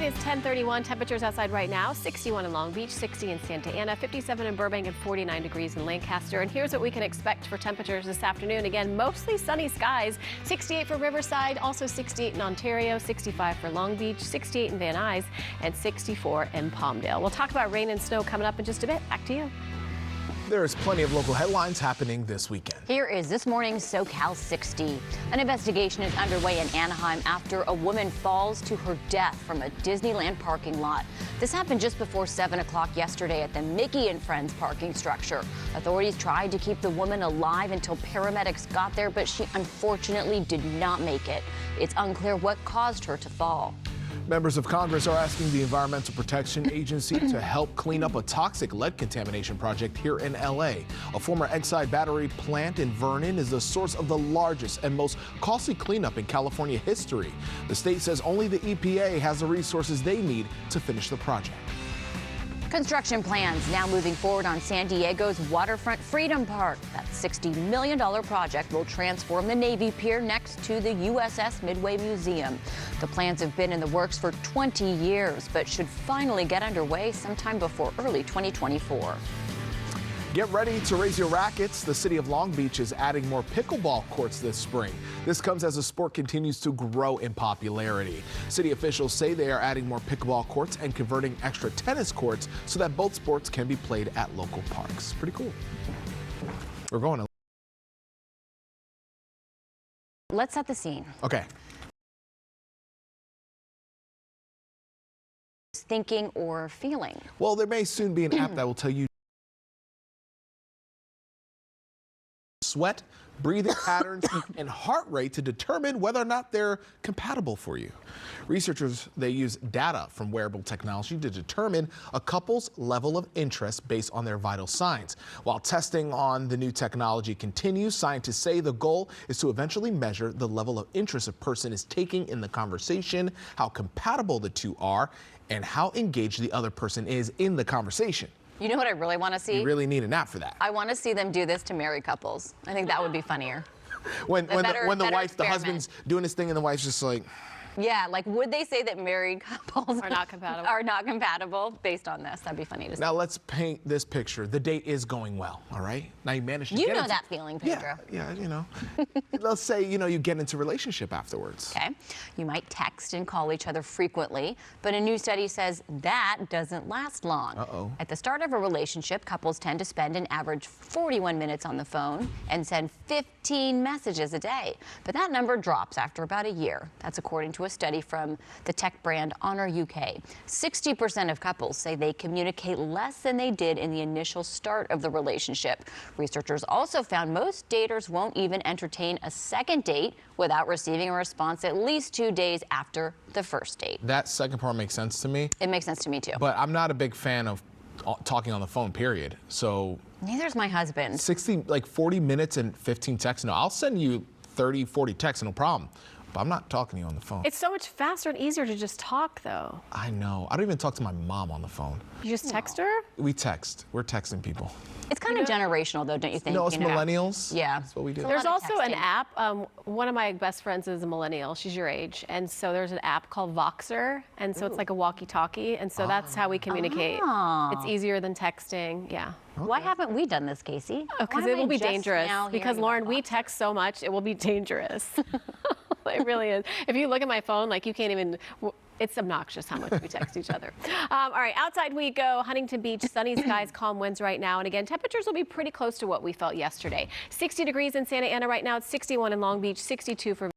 is 10:31. Temperatures outside right now, 61 in Long Beach, 60 in Santa Ana, 57 in Burbank, and 49 degrees in Lancaster. And here's what we can expect for temperatures this afternoon. Again, mostly sunny skies. 68 for Riverside, also 68 in Ontario, 65 for Long Beach, 68 in Van Nuys, and 64 in Palmdale. We'll talk about rain and snow coming up in just a bit. Back to you. There's plenty of local headlines happening this weekend. Here is this morning's SoCal 60. An investigation is underway in Anaheim after a woman falls to her death from a Disneyland parking lot. This happened just before 7 o'clock yesterday at the Mickey and Friends parking structure. Authorities tried to keep the woman alive until paramedics got there, but she unfortunately did not make it. It's unclear what caused her to fall. Members of Congress are asking the Environmental Protection Agency to help clean up a toxic lead contamination project here in L.A. A former Exide battery plant in Vernon is the source of the largest and most costly cleanup in California history. The state says only the EPA has the resources they need to finish the project. Construction plans now moving forward on San Diego's Waterfront Freedom Park. That $60 million project will transform the Navy Pier next to the USS Midway Museum. The plans have been in the works for 20 years, but should finally get underway sometime before early 2024. Get ready to raise your rackets. The city of Long Beach is adding more pickleball courts this spring. This comes as the sport continues to grow in popularity. City officials say they are adding more pickleball courts and converting extra tennis courts so that both sports can be played at local parks. Pretty cool. We're going to... Let's set the scene. Okay. Thinking or feeling? Well, there may soon be an app that will tell you sweat, breathing patterns, and heart rate to determine whether or not they're compatible for you. Researchers, they use data from wearable technology to determine a couple's level of interest based on their vital signs. While testing on the new technology continues, scientists say the goal is to eventually measure the level of interest a person is taking in the conversation, how compatible the two are, and how engaged the other person is in the conversation. You know what I really want to see? You really need an app for that. I want to see them do this to married couples. I think that would be funnier. When the husband's doing his thing and the wife's just like... Yeah, like would they say that married couples are not compatible? Are not compatible based on this? That'd be funny to see. Now let's paint this picture. The date is going well, all right? Now you managed to get know that feeling, Pedro. Yeah, you know. Let's say, you get into a relationship afterwards. Okay. You might text and call each other frequently, but a new study says that doesn't last long. Uh-oh. At the start of a relationship, couples tend to spend an average 41 minutes on the phone and send 15 messages a day. But that number drops after about a year. That's according to a study from the tech brand Honor UK. 60% of couples say they communicate less than they did in the initial start of the relationship. Researchers also found most daters won't even entertain a second date without receiving a response at least 2 days after the first date. That second part makes sense to me. It makes sense to me too. But I'm not a big fan of talking on the phone, period. So neither's my husband. 40 minutes and 15 texts. No, I'll send you 30, 40 texts, no problem. But I'm not talking to you on the phone. It's so much faster and easier to just talk, though. I know. I don't even talk to my mom on the phone. You just text her? We text. We're texting people. It's kind of generational, though, don't you think? No, it's millennials. Yeah. That's what we do. There's also an app. One of my best friends is a millennial. She's your age. And so there's an app called Voxer. And so it's like a walkie-talkie. And so that's how we communicate. It's easier than texting. Yeah. Okay. Why haven't we done this, Casey? Because it will be dangerous. Because, Lauren, we text so much, it will be dangerous. It really is. If you look at my phone, like you can't even... It's obnoxious how much we text each other. All right, outside we go. Huntington Beach, sunny skies, calm winds right now. And again, temperatures will be pretty close to what we felt yesterday. 60 degrees in Santa Ana right now. It's 61 in Long Beach, 62 for